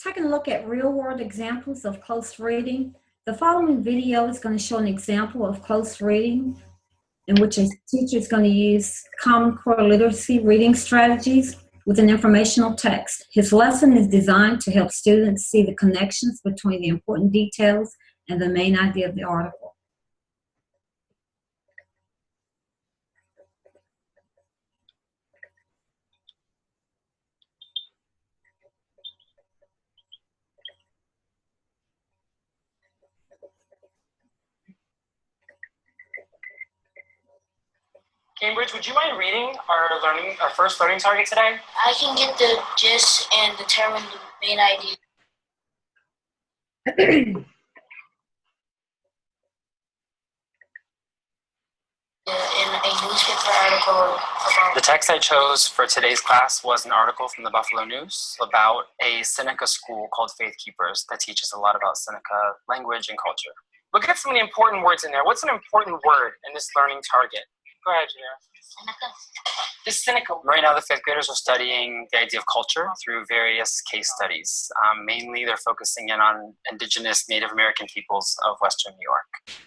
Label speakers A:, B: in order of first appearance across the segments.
A: taking a look at real-world examples of close reading. The following video is going to show an example of close reading in which a teacher is going to use Common Core literacy reading strategies with an informational text. His lesson is designed to help students see the connections between the important details and the main idea of the article.
B: Cambridge, would you mind reading our first learning target today?
C: I can get the gist and determine the main idea. In a newspaper article about...
B: The text I chose for today's class was an article from the Buffalo News about a Seneca school called Faith Keepers that teaches a lot about Seneca language and culture. Look at some of the important words in there. What's an important word in this learning target? Go ahead, Junior.
C: Seneca.
B: This Seneca. Right now, the fifth graders are studying the idea of culture through various case studies. Mainly, they're focusing in on indigenous Native American peoples of Western New York.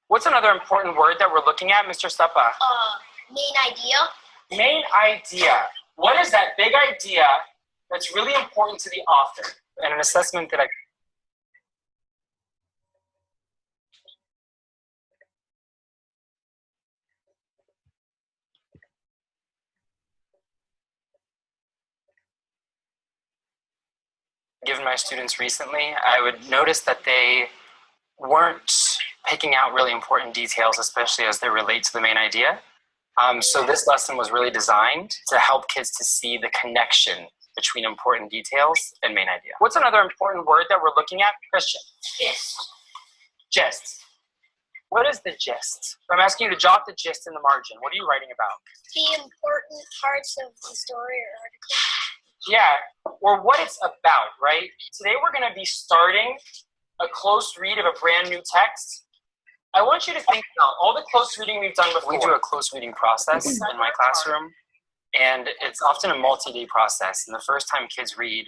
B: What's another important word that we're looking at, Mr. Seppa?
C: Main idea.
B: Main idea. What is that big idea that's really important to the author? And an assessment that I... given my students recently, I would notice that they weren't picking out really important details, especially as they relate to the main idea. So this lesson was really designed to help kids to see the connection between important details and main idea. What's another important word that we're looking at, Christian?
C: Gist.
B: Gist. What is the gist? I'm asking you to jot the gist in the margin. What are you writing about?
C: The important parts of the story or article.
B: Yeah, or what it's about, right? Today we're going to be starting a close read of a brand new text. I want you to think about all the close reading we've done before. We do a close reading process in my classroom, and it's often a multi-day process. And the first time kids read,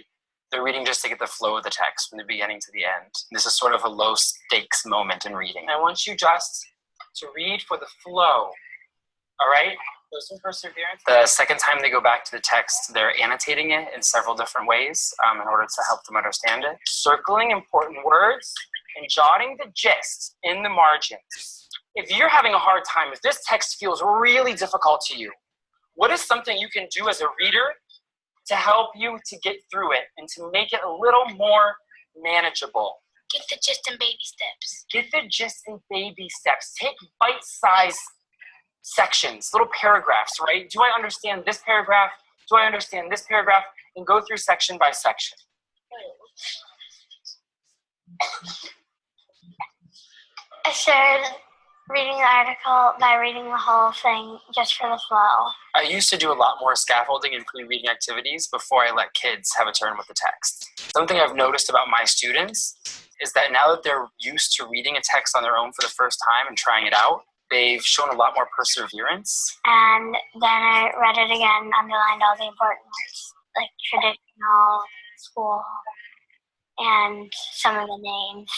B: they're reading just to get the flow of the text from the beginning to the end. This is sort of a low stakes moment in reading. I want you just to read for the flow, all right? Show some perseverance. The second time they go back to the text, they're annotating it in several different ways in order to help them understand it. Circling important words and jotting the gist in the margins. If you're having a hard time, if this text feels really difficult to you, what is something you can do as a reader to help you to get through it and to make it a little more manageable?
C: Get the gist in baby steps.
B: Get the gist in baby steps. Take bite-sized sections, little paragraphs, right? Do I understand this paragraph? Do I understand this paragraph? And go through section by section.
D: I started reading the article by reading the whole thing just for the flow.
B: I used to do a lot more scaffolding and pre-reading activities before I let kids have a turn with the text. Something I've noticed about my students is that now that they're used to reading a text on their own for the first time and trying it out, they've shown a lot more perseverance.
D: And then I read it again, underlined all the important words, like traditional, school, and some of the names.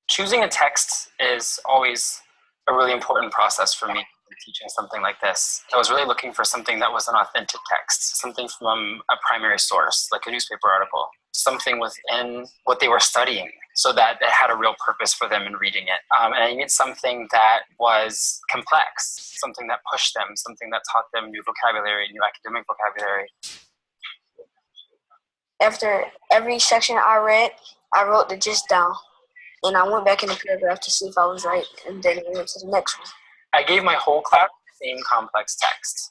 B: Choosing a text is always a really important process for me in teaching something like this. I was really looking for something that was an authentic text, something from a primary source, like a newspaper article, something within what they were studying so that it had a real purpose for them in reading it. And I needed something that was complex, something that pushed them, something that taught them new vocabulary, new academic vocabulary.
E: After every section I read, I wrote the gist down. And I went back in the paragraph to see if I was right, and then I went to the next one.
B: I gave my whole class the same complex text.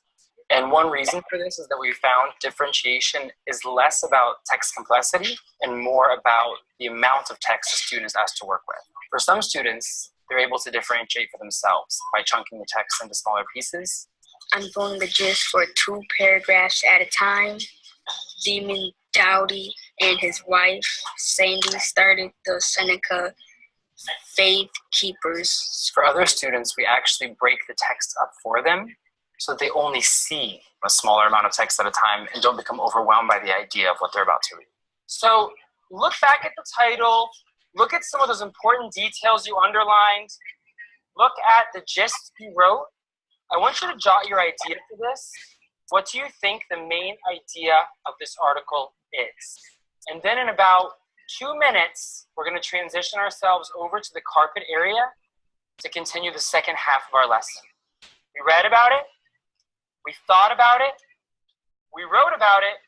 B: And one reason for this is that we found differentiation is less about text complexity and more about the amount of text a student is asked to work with. For some students, they're able to differentiate for themselves by chunking the text into smaller pieces.
E: I'm going the gist for 2 paragraphs at a time. Demon Dowdy and his wife, Sandy, started the Seneca faith keepers.
B: For other students, we actually break the text up for them so that they only see a smaller amount of text at a time and don't become overwhelmed by the idea of what they're about to read. So look back at the title, look at some of those important details you underlined, look at the gist you wrote. I want you to jot your idea for this. What do you think the main idea of this article is? And then in about 2 minutes, we're going to transition ourselves over to the carpet area to continue the second half of our lesson. We read about it, we thought about it, we wrote about it,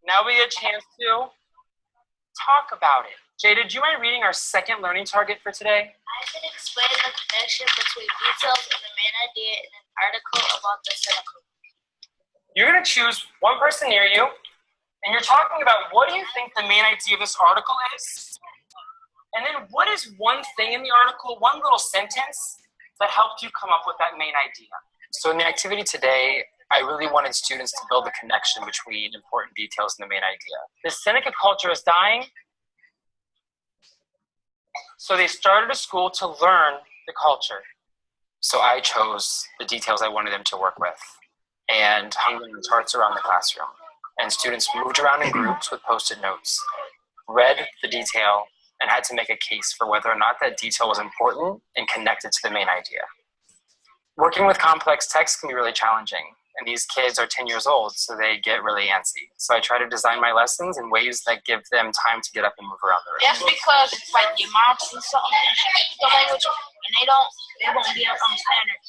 B: now we get a chance to talk about it. Jada, do you mind reading our second learning target for today?
D: I can explain the connection between details and the main idea in an article about the cynical.
B: You're going to choose one person near you, and you're talking about what do you think the main idea of this article is? And then what is one thing in the article, one little sentence that helped you come up with that main idea? So in the activity today, I really wanted students to build a connection between important details and the main idea. The Seneca culture is dying, so they started a school to learn the culture. So I chose the details I wanted them to work with and hung them in charts around the classroom. And students moved around in groups with Post-it notes, read the detail, and had to make a case for whether or not that detail was important and connected to the main idea. Working with complex text can be really challenging, and these kids are 10 years old, so they get really antsy. So I try to design my lessons in ways that give them time to get up and move around the room.
C: That's because it's like your mom sees something and she speaks the language and they won't be able to understand it.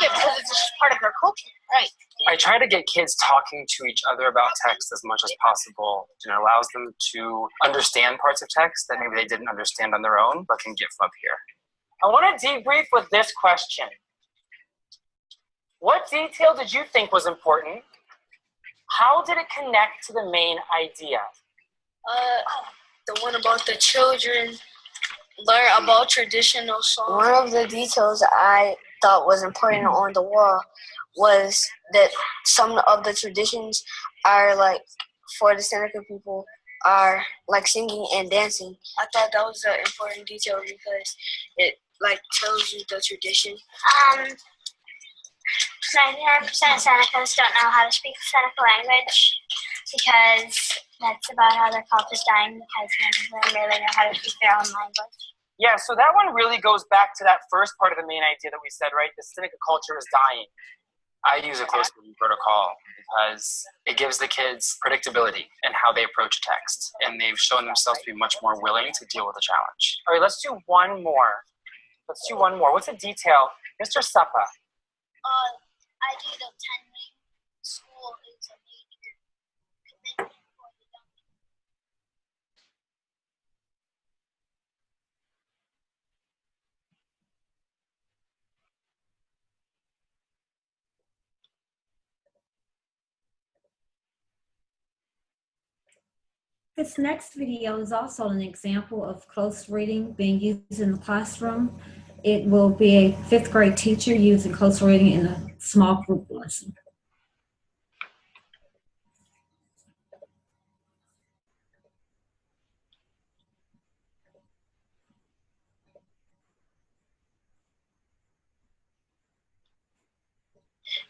C: Yeah, because it's just part of their culture, right?
B: I try to get kids talking to each other about text as much as possible, and it allows them to understand parts of text that maybe they didn't understand on their own, but can get from up here. I want to debrief with this question. What detail did you think was important? How did it connect to the main idea?
E: The one about the children learn about traditional songs. One of the details I thought was important on the wall was that some of the traditions are like, for the Seneca people, are like singing and dancing. I thought that was an important detail because it like tells you the tradition.
D: 99% of Senecas don't know how to speak Seneca language because that's about how their culture's dying because none of them really know how to speak their own language.
B: Yeah, so that one really goes back to that first part of the main idea that we said, right? The Seneca culture is dying. I use a close reading protocol because it gives the kids predictability in how they approach a text, and they've shown themselves to be much more willing to deal with a challenge. All right, let's do one more. What's a detail? Mr. Sapa.
D: Idea of attending school is a major commitment for the young people.
A: This next video is also an example of close reading being used in the classroom. It will be a 5th grade teacher using close reading in a small group lesson.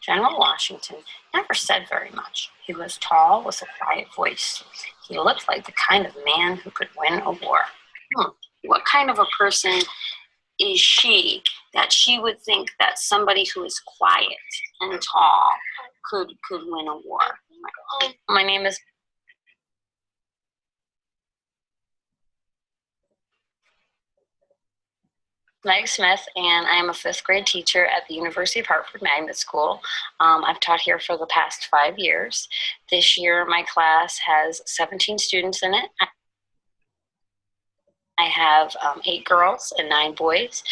F: General Washington never said very much. He was tall with a quiet voice. He looked like the kind of man who could win a war. What kind of a person is she that she would think that somebody who is quiet and tall could win a war? My name is Meg Smith, and I am a 5th grade teacher at the University of Hartford Magnet School. I've taught here for the past 5 years. This year, my class has 17 students in it. I have 8 girls and 9 boys.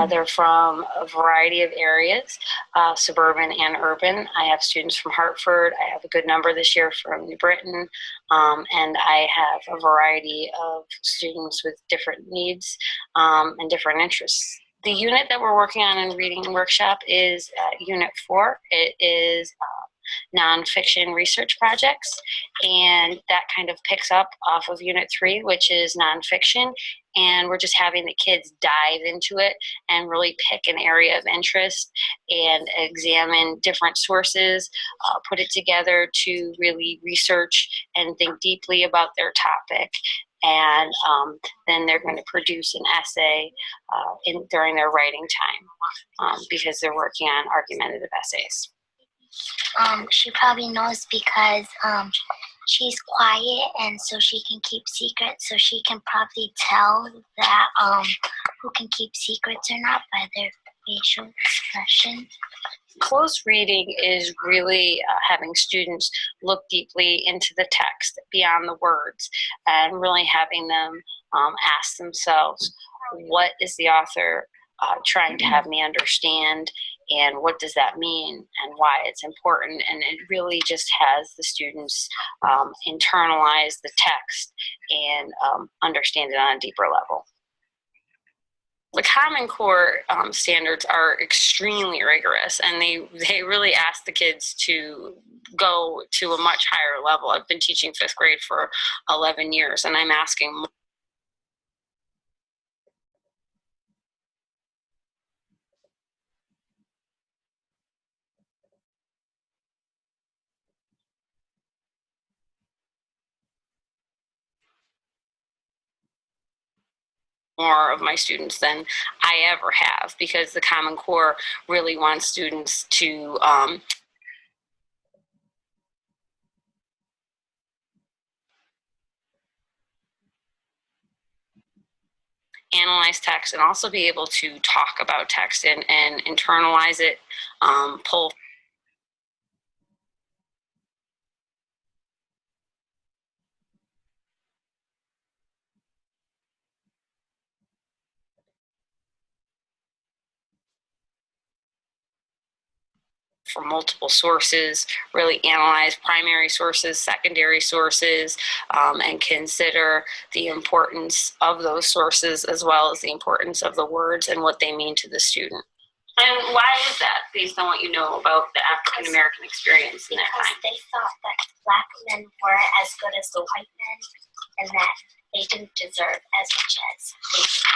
F: They're from a variety of areas, suburban and urban. I have students from Hartford. I have a good number this year from New Britain. And I have a variety of students with different needs and different interests. The unit that we're working on in Reading Workshop is Unit 4. It is nonfiction research projects, and that kind of picks up off of Unit 3, which is nonfiction, and we're just having the kids dive into it and really pick an area of interest and examine different sources, put it together to really research and think deeply about their topic. And then they're going to produce an essay during their writing time because they're working on argumentative essays.
D: She probably knows because she's quiet, and so she can keep secrets. So she can probably tell that who can keep secrets or not by their facial expression.
F: Close reading is really having students look deeply into the text beyond the words and really having them ask themselves, what is the author trying to have me understand, and what does that mean, and why it's important. And it really just has the students internalize the text and understand it on a deeper level. The Common Core standards are extremely rigorous, and they really ask the kids to go to a much higher level. I've been teaching 5th grade for 11 years, and I'm asking more of my students than I ever have, because the Common Core really wants students to analyze text and also be able to talk about text and internalize it, pull from multiple sources, really analyze primary sources, secondary sources, and consider the importance of those sources as well as the importance of the words and what they mean to the student. And why is that, based on what you know about the African American experience in that time?
D: Because they thought that black men weren't as good as the white men, and that they didn't deserve as much as they did.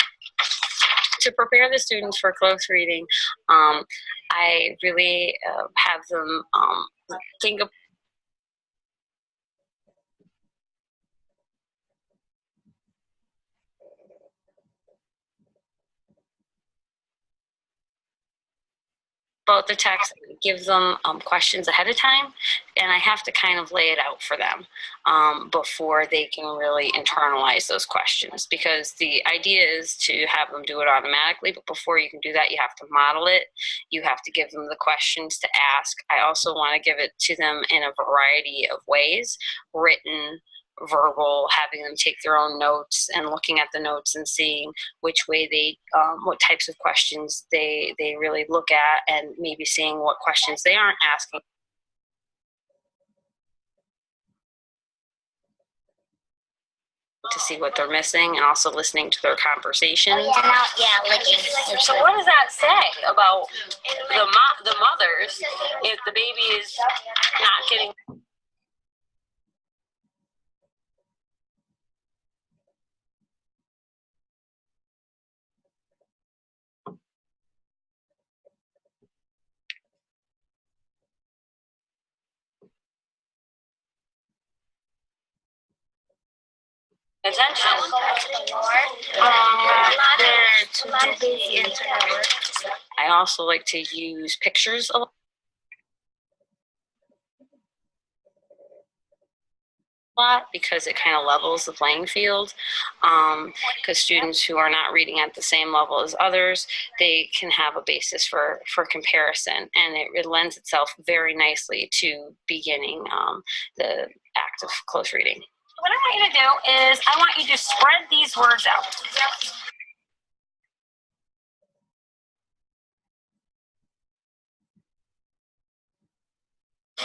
F: To prepare the students for close reading, I really have them think about the text, give them questions ahead of time, and I have to kind of lay it out for them before they can really internalize those questions, because the idea is to have them do it automatically, but before you can do that, you have to model it. You have to give them the questions to ask. I also want to give it to them in a variety of ways: written, verbal, having them take their own notes and looking at the notes and seeing which way they, what types of questions they really look at, and maybe seeing what questions they aren't asking. To see what they're missing, and also listening to their conversations.
D: Licking.
F: So what does that say about the mothers if the baby is not getting attention?
D: They're too busy into their work.
F: I also like to use pictures a lot. Because it kind of levels the playing field, because students who are not reading at the same level as others, they can have a basis for comparison, and it lends itself very nicely to beginning the act of close reading. What I want you to do is I want you to spread these words out.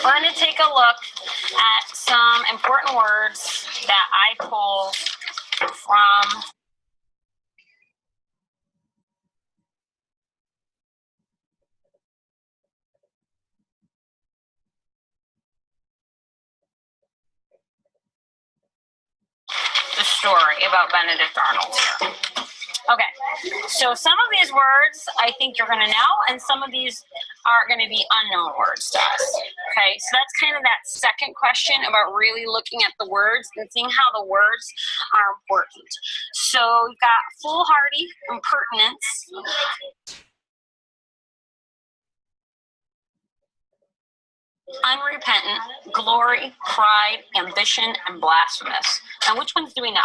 F: We're going to take a look at some important words that I pulled from story about Benedict Arnold here. Okay, so some of these words I think you're going to know, and some of these are going to be unknown words to us. Okay, so that's kind of that second question about really looking at the words and seeing how the words are important. So you've got foolhardy, impertinence, unrepentant, glory, pride, ambition, and blasphemous. Now, which ones do we know?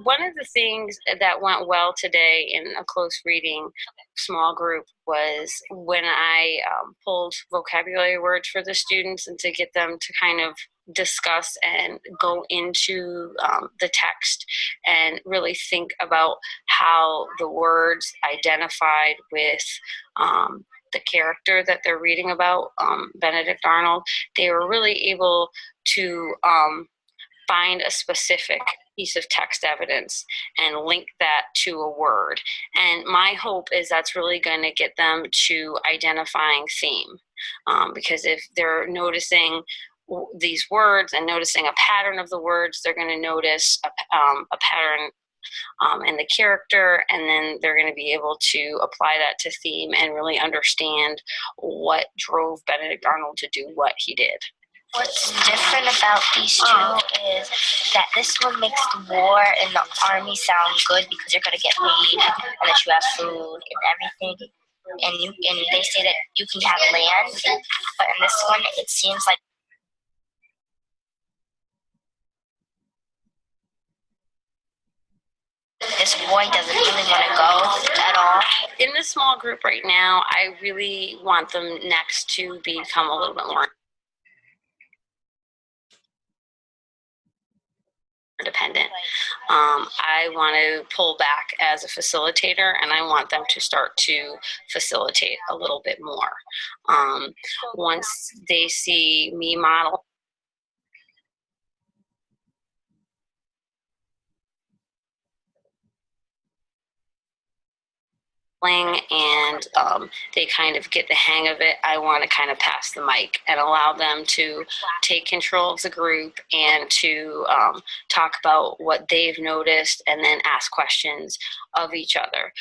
F: One of the things that went well today in a close reading small group was when I pulled vocabulary words for the students and to get them to kind of discuss and go into the text and really think about how the words identified with the character that they're reading about, Benedict Arnold. They were really able to find a specific piece of text evidence and link that to a word. And my hope is that's really going to get them to identifying theme. Because if they're noticing these words and noticing a pattern of the words, they're going to notice a pattern in the character, and then they're going to be able to apply that to theme and really understand what drove Benedict Arnold to do what he did.
D: What's different about these two is that this one makes the war and the army sound good because you're going to get paid and that you have food and everything. And they say that you can have land, but in this one it seems like this boy doesn't really want to go at all.
F: In this small group right now, I really want them next to become a little bit more independent. I want to pull back as a facilitator, and I want them to start to facilitate a little bit more. Once they see me model and they kind of get the hang of it, I want to kind of pass the mic and allow them to take control of the group and to talk about what they've noticed and then ask questions of each other.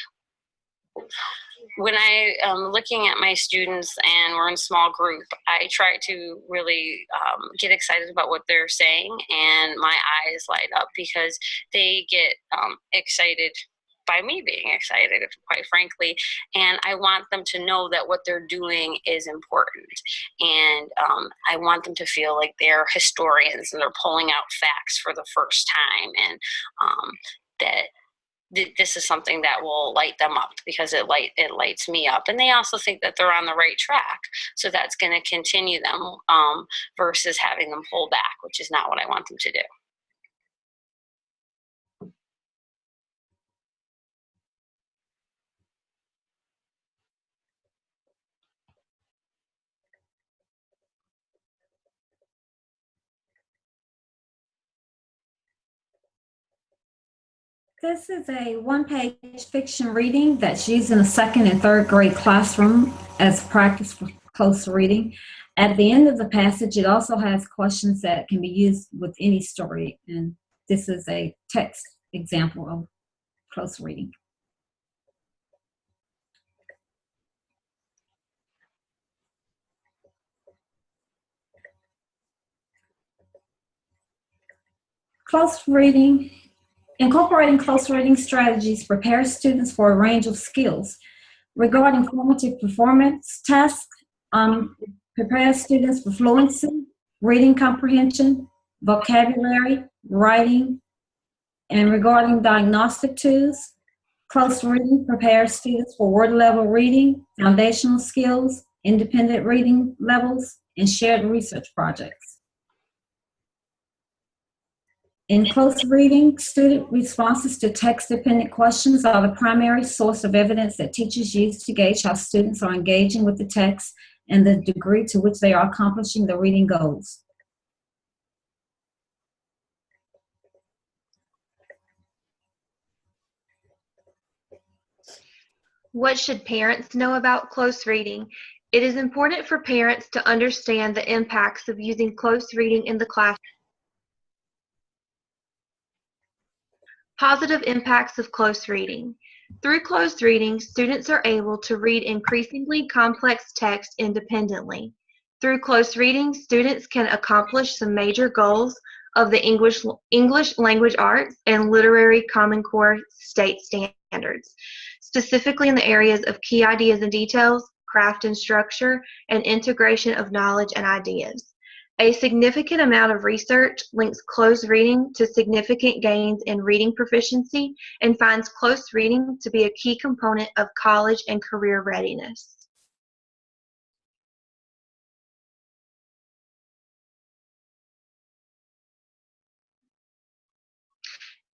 F: When I am looking at my students and we're in small group, I try to really get excited about what they're saying, and my eyes light up because they get excited by me being excited, quite frankly, and I want them to know that what they're doing is important, and I want them to feel like they're historians and they're pulling out facts for the first time, and that this is something that will light them up because it lights me up, and they also think that they're on the right track, so that's going to continue them versus having them pull back, which is not what I want them to do.
A: This is a one-page fiction reading that's used in a second and third grade classroom as practice for close reading. At the end of the passage, it also has questions that can be used with any story, and this is a text example of close reading. Close reading. Incorporating close reading strategies prepares students for a range of skills. Regarding formative performance tasks, prepares students for fluency, reading comprehension, vocabulary, writing, and regarding diagnostic tools, close reading prepares students for word level reading, foundational skills, independent reading levels, and shared research projects. In close reading, student responses to text-dependent questions are the primary source of evidence that teachers use to gauge how students are engaging with the text and the degree to which they are accomplishing the reading goals.
G: What should parents know about close reading? It is important for parents to understand the impacts of using close reading in the classroom. Positive impacts of close reading. Through close reading, students are able to read increasingly complex text independently. Through close reading, students can accomplish some major goals of the English language arts and literary Common Core state standards, specifically in the areas of key ideas and details, craft and structure, and integration of knowledge and ideas. A significant amount of research links close reading to significant gains in reading proficiency and finds close reading to be a key component of college and career readiness.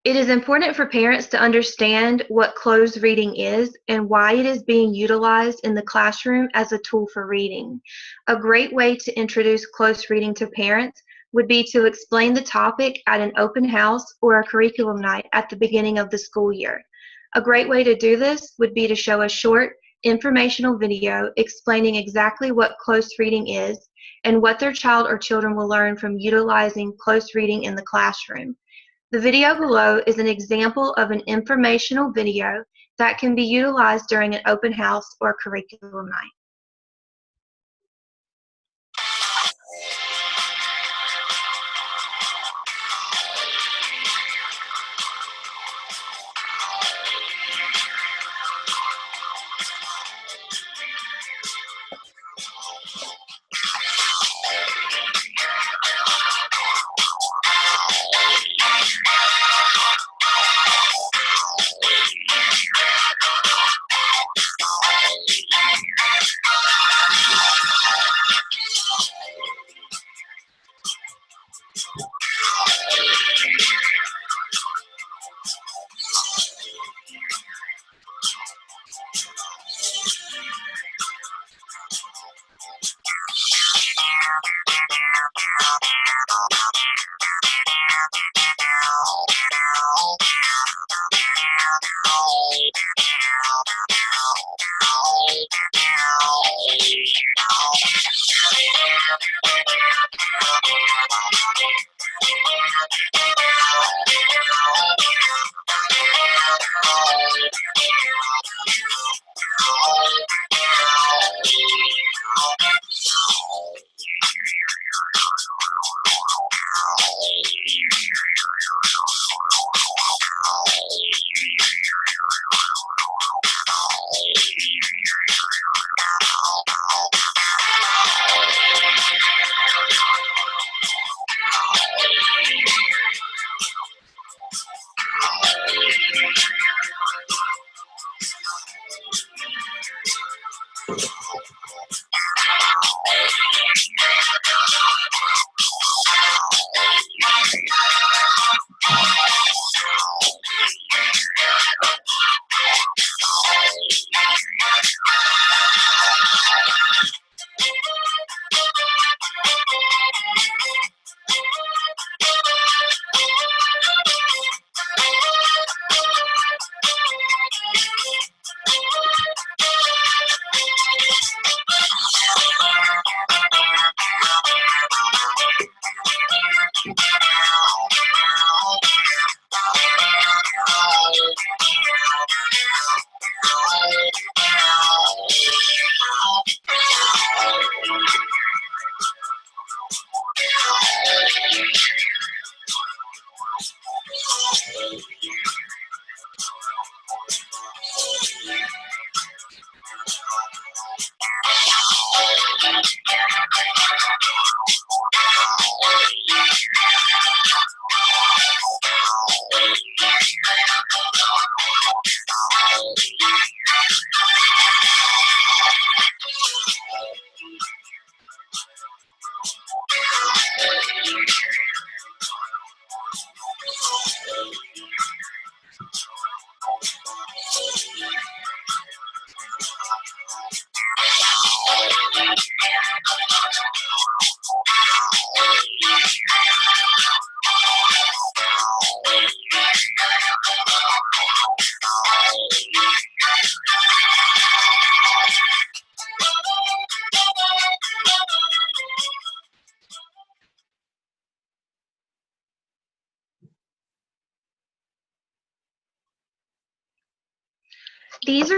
G: It is important for parents to understand what close reading is and why it is being utilized in the classroom as a tool for reading. A great way to introduce close reading to parents would be to explain the topic at an open house or a curriculum night at the beginning of the school year. A great way to do this would be to show a short informational video explaining exactly what close reading is and what their child or children will learn from utilizing close reading in the classroom. The video below is an example of an informational video that can be utilized during an open house or curriculum night.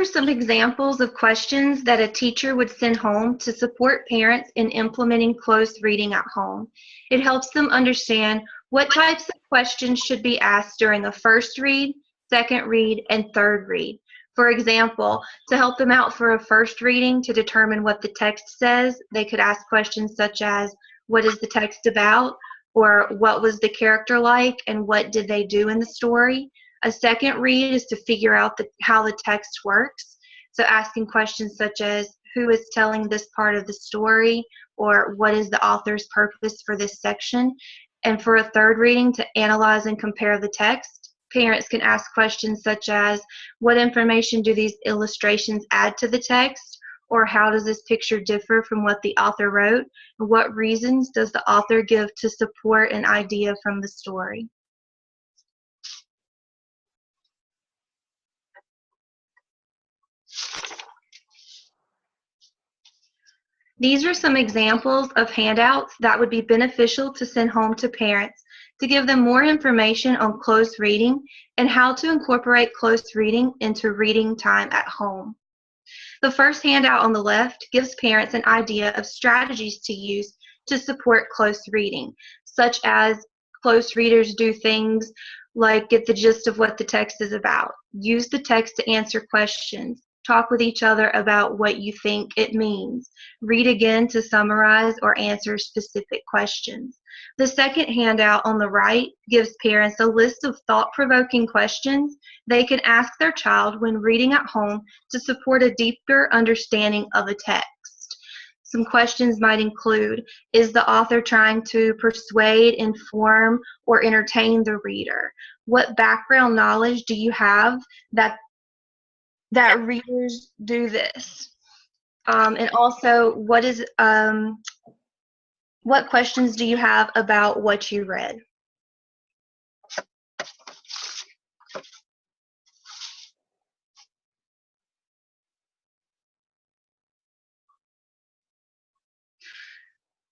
G: are some examples of questions that a teacher would send home to support parents in implementing close reading at home. It helps them understand what types of questions should be asked during a first read, second read, and third read. For example, to help them out for a first reading to determine what the text says, they could ask questions such as, what is the text about? Or what was the character like and what did they do in the story? A second read is to figure out how the text works. So asking questions such as, who is telling this part of the story? Or what is the author's purpose for this section? And for a third reading, to analyze and compare the text, parents can ask questions such as, what information do these illustrations add to the text? Or how does this picture differ from what the author wrote? And what reasons does the author give to support an idea from the story? These are some examples of handouts that would be beneficial to send home to parents to give them more information on close reading and how to incorporate close reading into reading time at home. The first handout on the left gives parents an idea of strategies to use to support close reading, such as close readers do things like get the gist of what the text is about, use the text to answer questions, talk with each other about what you think it means, read again to summarize or answer specific questions. The second handout on the right gives parents a list of thought-provoking questions they can ask their child when reading at home to support a deeper understanding of a text. Some questions might include, is the author trying to persuade, inform, or entertain the reader? What background knowledge do you have that readers do this? And also, what questions do you have about what you read?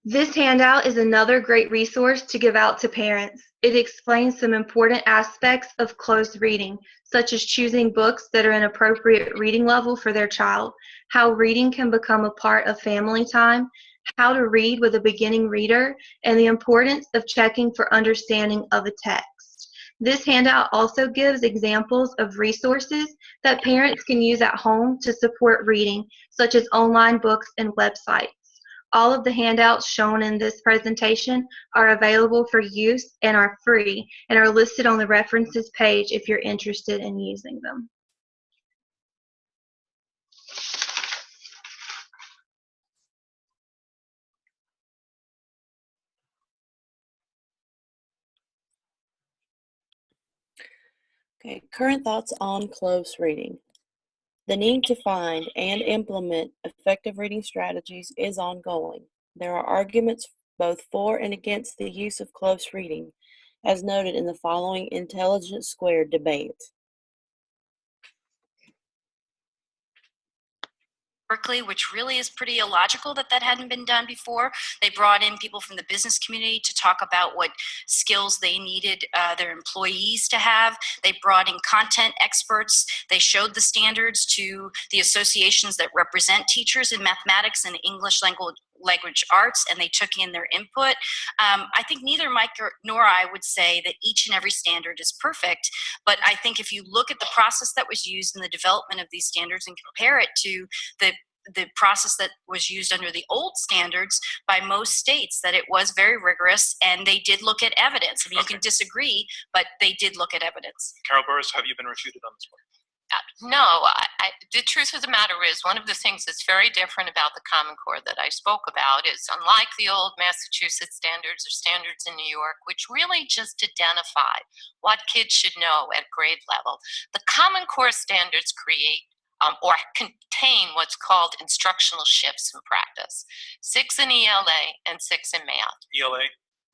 G: This handout is another great resource to give out to parents. It explains some important aspects of close reading, such as choosing books that are an appropriate reading level for their child, how reading can become a part of family time, how to read with a beginning reader, and the importance of checking for understanding of a text. This handout also gives examples of resources that parents can use at home to support reading, such as online books and websites. All of the handouts shown in this presentation are available for use and are free and are listed on the references page if you're interested in using them.
H: Okay, current thoughts on close reading. The need to find and implement effective reading strategies is ongoing. There are arguments both for and against the use of close reading, as noted in the following Intelligence Squared debate.
I: Berkeley, which really is pretty illogical that hadn't been done before. They brought in people from the business community to talk about what skills they needed their employees to have. They brought in content experts. They showed the standards to the associations that represent teachers in mathematics and English language arts, and they took in their input. I think neither Mike nor I would say that each and every standard is perfect, but I think if you look at the process that was used in the development of these standards and compare it to the process that was used under the old standards by most states, that it was very rigorous, and they did look at evidence. I mean, okay, you can disagree, but they did look at evidence.
J: Carol Burris, have you been refuted on this one?
K: No, the truth of the matter is, one of the things that's very different about the Common Core that I spoke about is, unlike the old Massachusetts standards or standards in New York, which really just identify what kids should know at grade level, the Common Core standards create or contain what's called instructional shifts in practice. 6 in ELA and 6 in math.
J: ELA?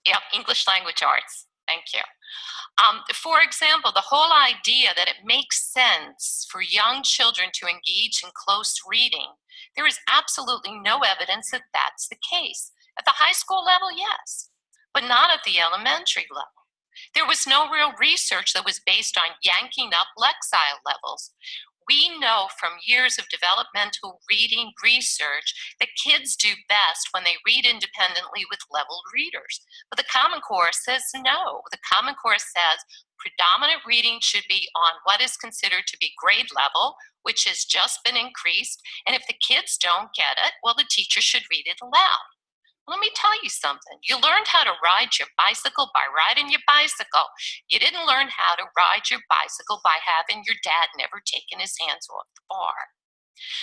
K: Yeah, English Language Arts. Thank you. For example, the whole idea that it makes sense for young children to engage in close reading, there is absolutely no evidence that that's the case. At the high school level, yes, but not at the elementary level. There was no real research that was based on yanking up Lexile levels. We know from years of developmental reading research that kids do best when they read independently with leveled readers. But the Common Core says no. The Common Core says predominant reading should be on what is considered to be grade level, which has just been increased. And if the kids don't get it, well, the teacher should read it aloud. Let me tell you something. You learned how to ride your bicycle by riding your bicycle. You didn't learn how to ride your bicycle by having your dad never taken his hands off the bar.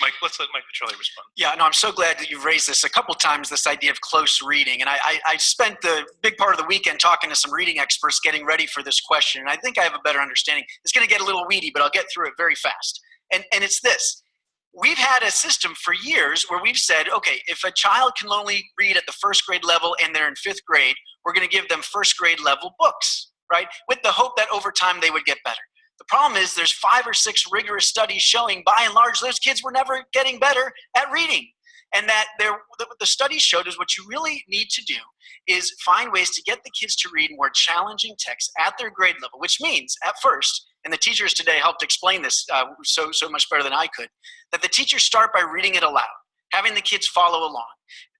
J: Mike, let's let Mike Petrelli respond.
L: Yeah, no, I'm so glad that you've raised this a couple times, this idea of close reading. And I spent the big part of the weekend talking to some reading experts getting ready for this question. And I think I have a better understanding. It's going to get a little weedy, but I'll get through it very fast. And it's this. We've had a system for years where we've said, okay, if a child can only read at the first grade level and they're in fifth grade, we're going to give them first grade level books, right? With the hope that over time they would get better. The problem is there's 5 or 6 rigorous studies showing by and large those kids were never getting better at reading. And that the studies showed is what you really need to do is find ways to get the kids to read more challenging texts at their grade level, which means at first, and the teachers today helped explain this so much better than I could, that the teachers start by reading it aloud, having the kids follow along.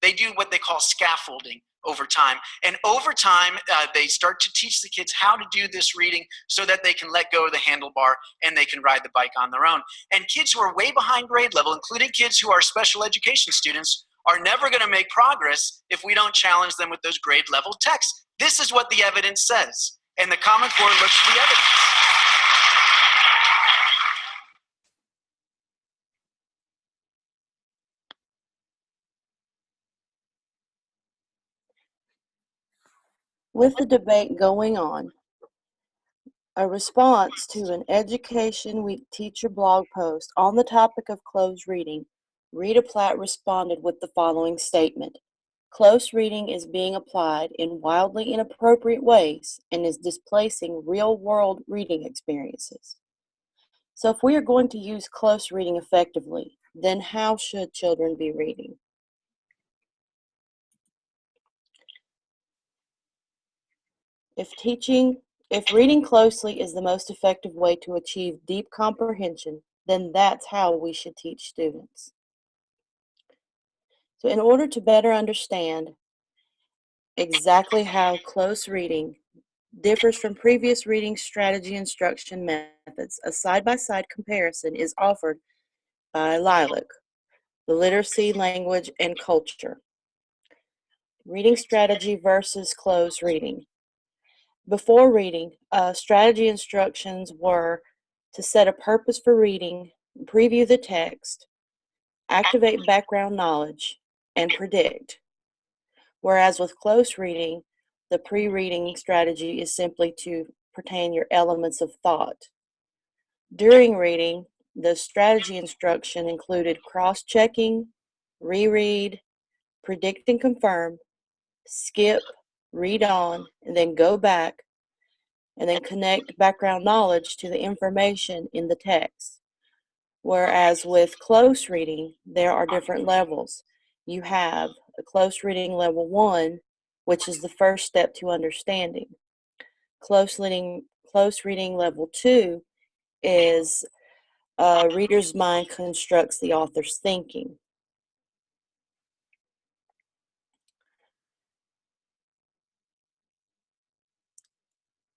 L: They do what they call scaffolding over time. And over time, they start to teach the kids how to do this reading so that they can let go of the handlebar and they can ride the bike on their own. And kids who are way behind grade level, including kids who are special education students, are never going to make progress if we don't challenge them with those grade level texts. This is what the evidence says. And the Common Core looks for the evidence.
H: With the debate going on, a response to an Education Week teacher blog post on the topic of close reading, Rita Platt responded with the following statement: "Close reading is being applied in wildly inappropriate ways and is displacing real-world reading experiences." So if we are going to use close reading effectively, then how should children be reading? If reading closely is the most effective way to achieve deep comprehension, then that's how we should teach students. So in order to better understand exactly how close reading differs from previous reading strategy instruction methods, a side-by-side comparison is offered by Lilac, the Literacy, Language, and Culture. Reading strategy versus close reading. Before reading, strategy instructions were to set a purpose for reading, preview the text, activate background knowledge, and predict. Whereas with close reading, the pre-reading strategy is simply to pertain your elements of thought. During reading, the strategy instruction included cross-checking, reread, predict and confirm, skip, read on, and then go back, and then connect background knowledge to the information in the text. Whereas with close reading, there are different levels. You have a close reading level 1, which is the first step to understanding. Close reading level 2 is a reader's mind constructs the author's thinking.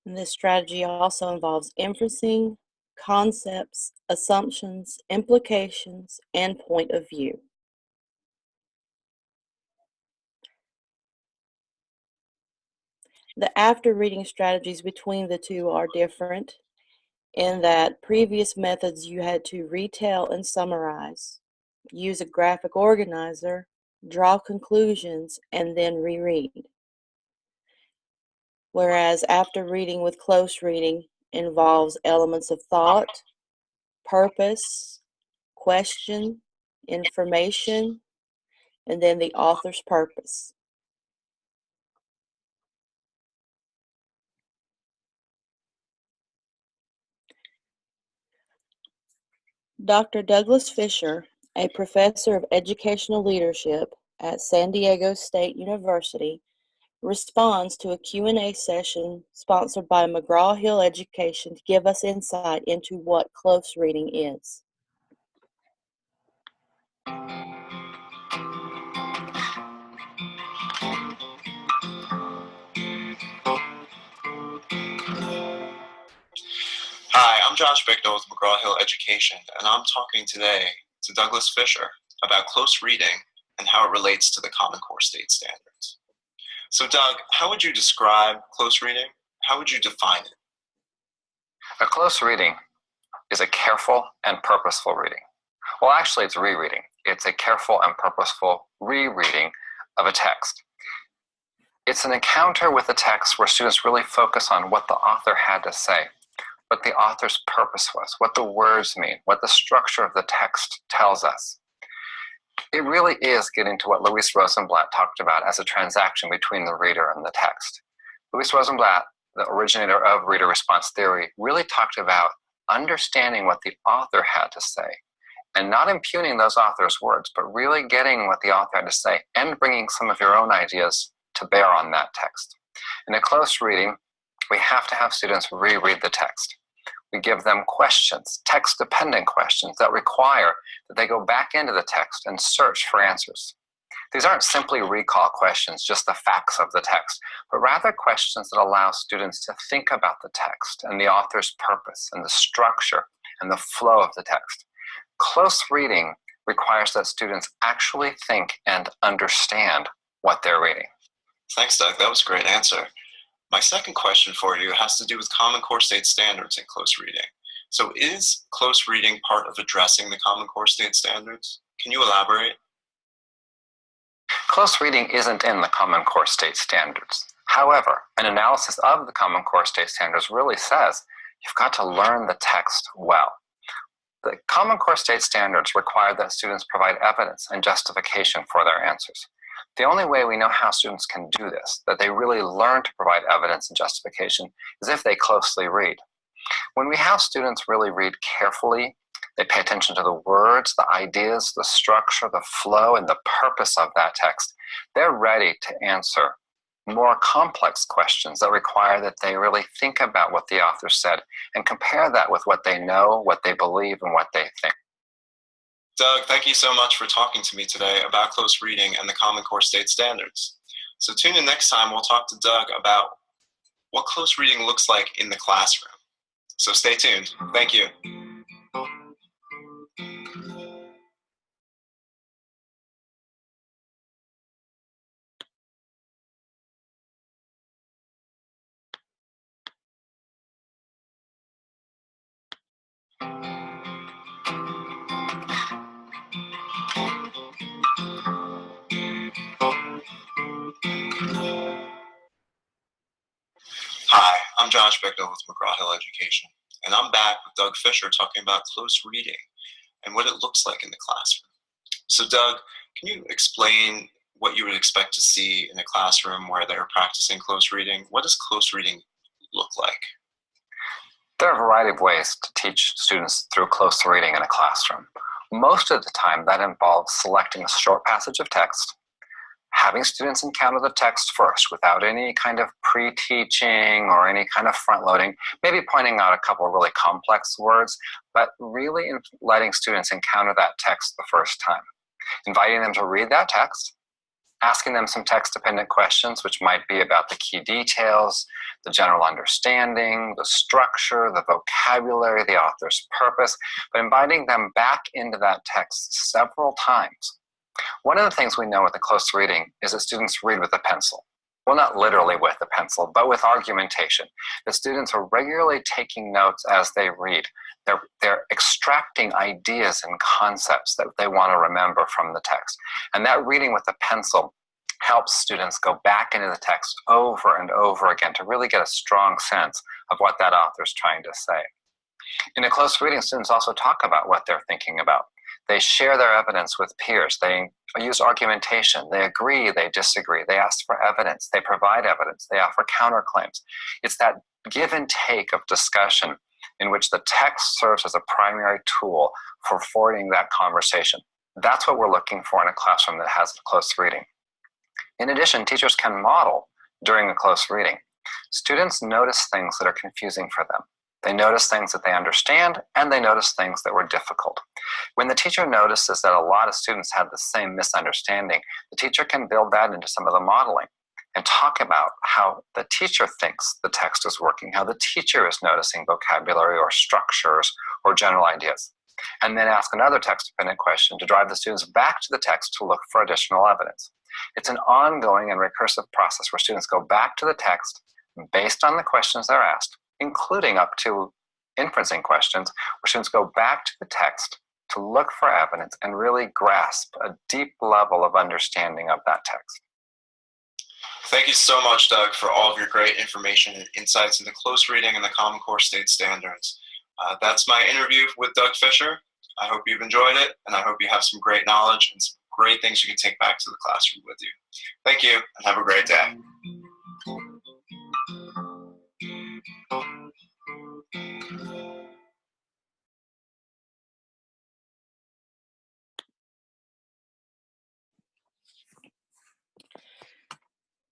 H: And this strategy also involves inferencing, concepts, assumptions, implications, and point of view. The after reading strategies between the two are different in that previous methods you had to retell and summarize, use a graphic organizer, draw conclusions, and then reread. Whereas after reading with close reading involves elements of thought, purpose, question, information, and then the author's purpose. Dr. Douglas Fisher, a professor of educational leadership at San Diego State University, responds to a Q&A session sponsored by McGraw-Hill Education to give us insight into what close reading is.
M: I'm Josh Bicknell with McGraw-Hill Education, and I'm talking today to Douglas Fisher about close reading and how it relates to the Common Core state standards. So Doug, how would you describe close reading? How would you define it?
N: A close reading is a careful and purposeful reading. Well, actually, it's rereading. It's a careful and purposeful rereading of a text. It's an encounter with the text where students really focus on what the author had to say, what the author's purpose was, what the words mean, what the structure of the text tells us. It really is getting to what Louis Rosenblatt talked about as a transaction between the reader and the text. Louis Rosenblatt, the originator of reader response theory, really talked about understanding what the author had to say and not impugning those authors' words, but really getting what the author had to say and bringing some of your own ideas to bear on that text. In a close reading, we have to have students reread the text. We give them questions, text-dependent questions that require that they go back into the text and search for answers. These aren't simply recall questions, just the facts of the text, but rather questions that allow students to think about the text and the author's purpose and the structure and the flow of the text. Close reading requires that students actually think and understand what they're reading.
M: Thanks, Doug. That was a great answer. My second question for you has to do with Common Core state standards in close reading. So is close reading part of addressing the Common Core state standards? Can you elaborate?
N: Close reading isn't in the Common Core state standards. However, an analysis of the Common Core state standards really says you've got to learn the text well. The Common Core state standards require that students provide evidence and justification for their answers. The only way we know how students can do this, that they really learn to provide evidence and justification, is if they closely read. When we have students really read carefully, they pay attention to the words, the ideas, the structure, the flow, and the purpose of that text, they're ready to answer more complex questions that require that they really think about what the author said and compare that with what they know, what they believe, and what they think.
M: Doug, thank you so much for talking to me today about close reading and the Common Core state standards. So tune in next time, we'll talk to Doug about what close reading looks like in the classroom. So stay tuned. Thank you. Hi, I'm Josh Bicknell with McGraw-Hill Education, and I'm back with Doug Fisher talking about close reading and what it looks like in the classroom. So Doug, can you explain what you would expect to see in a classroom where they're practicing close reading? What does close reading look like?
N: There are a variety of ways to teach students through close reading in a classroom. Most of the time, that involves selecting a short passage of text, having students encounter the text first without any kind of pre-teaching or any kind of front-loading, maybe pointing out a couple of really complex words, but really letting students encounter that text the first time. Inviting them to read that text, asking them some text-dependent questions, which might be about the key details, the general understanding, the structure, the vocabulary, the author's purpose, but inviting them back into that text several times. One of the things we know with the close reading is that students read with a pencil. Well, not literally with a pencil, but with argumentation. The students are regularly taking notes as they read. They're extracting ideas and concepts that they want to remember from the text. And that reading with a pencil helps students go back into the text over and over again to really get a strong sense of what that author is trying to say. In a close reading, students also talk about what they're thinking about. They share their evidence with peers. They use argumentation. They agree, they disagree. They ask for evidence. They provide evidence. They offer counterclaims. It's that give and take of discussion in which the text serves as a primary tool for forwarding that conversation. That's what we're looking for in a classroom that has close reading. In addition, teachers can model during a close reading. Students notice things that are confusing for them. They notice things that they understand, and they notice things that were difficult. When the teacher notices that a lot of students had the same misunderstanding, the teacher can build that into some of the modeling and talk about how the teacher thinks the text is working, how the teacher is noticing vocabulary or structures or general ideas. And then ask another text-dependent question to drive the students back to the text to look for additional evidence. It's an ongoing and recursive process where students go back to the text based on the questions they're asked, including up to inferencing questions, where students go back to the text to look for evidence and really grasp a deep level of understanding of that text.
M: Thank you so much, Doug, for all of your great information and insights into close reading and the Common Core state standards. That's my interview with Doug Fisher. I hope you've enjoyed it, and I hope you have some great knowledge and some great things you can take back to the classroom with you. Thank you, and have a great day.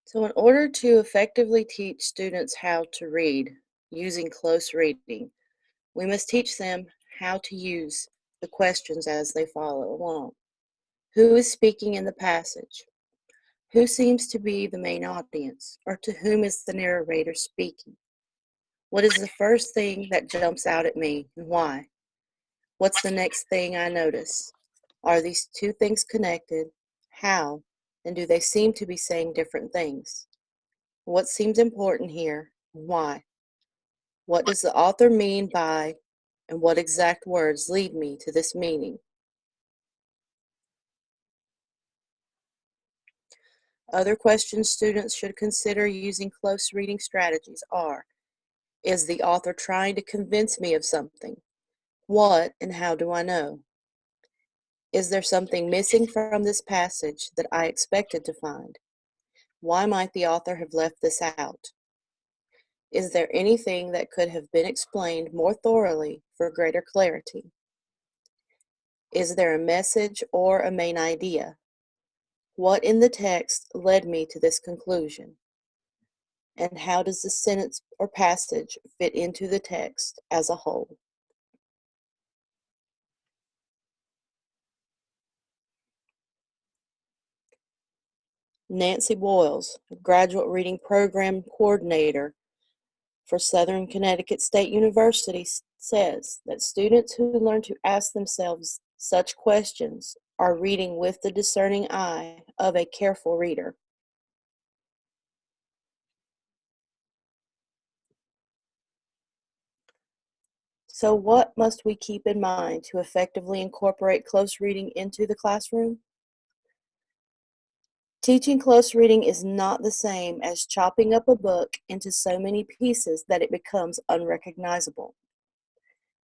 H: So in order to effectively teach students how to read using close reading, we must teach them how to use the questions as they follow along. Who is speaking in the passage? Who seems to be the main audience, or to whom is the narrator speaking? What is the first thing that jumps out at me, and why? What's the next thing I notice? Are these two things connected? How? And do they seem to be saying different things? What seems important here? Why? What does the author mean by, and what exact words lead me to this meaning? Other questions students should consider using close reading strategies are: is the author trying to convince me of something? What and how do I know? Is there something missing from this passage that I expected to find? Why might the author have left this out? Is there anything that could have been explained more thoroughly for greater clarity? Is there a message or a main idea? What in the text led me to this conclusion? And how does the sentence or passage fit into the text as a whole? Nancy Boyles, Graduate Reading Program Coordinator for Southern Connecticut State University, says that students who learn to ask themselves such questions are reading with the discerning eye of a careful reader. So what must we keep in mind to effectively incorporate close reading into the classroom? Teaching close reading is not the same as chopping up a book into so many pieces that it becomes unrecognizable.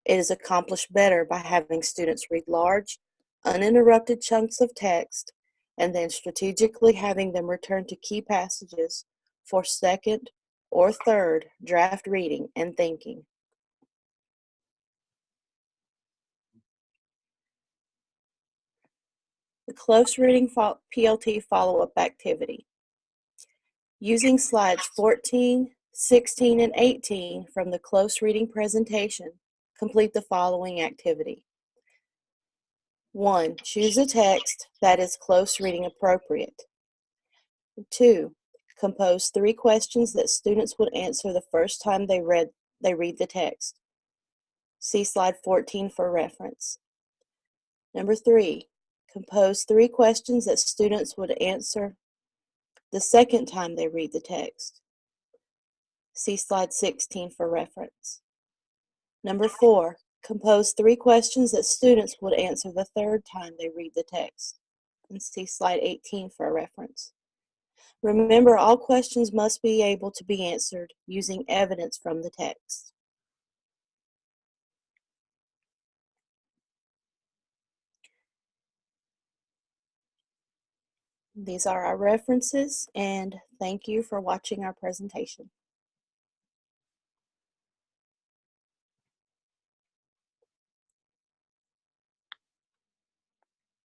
H: It is accomplished better by having students read large, uninterrupted chunks of text, and then strategically having them return to key passages for second or third draft reading and thinking. The close reading PLT follow-up activity. Using slides 14, 16, and 18 from the close reading presentation, complete the following activity. 1. Choose a text that is close reading appropriate. 2. Compose 3 questions that students would answer the first time they read the text. See slide 14 for reference. Number 3. Compose 3 questions that students would answer the second time they read the text. See slide 16 for reference. Number 4. Compose 3 questions that students would answer the third time they read the text. And see slide 18 for a reference. Remember, all questions must be able to be answered using evidence from the text. These are our references, and thank you for watching our presentation.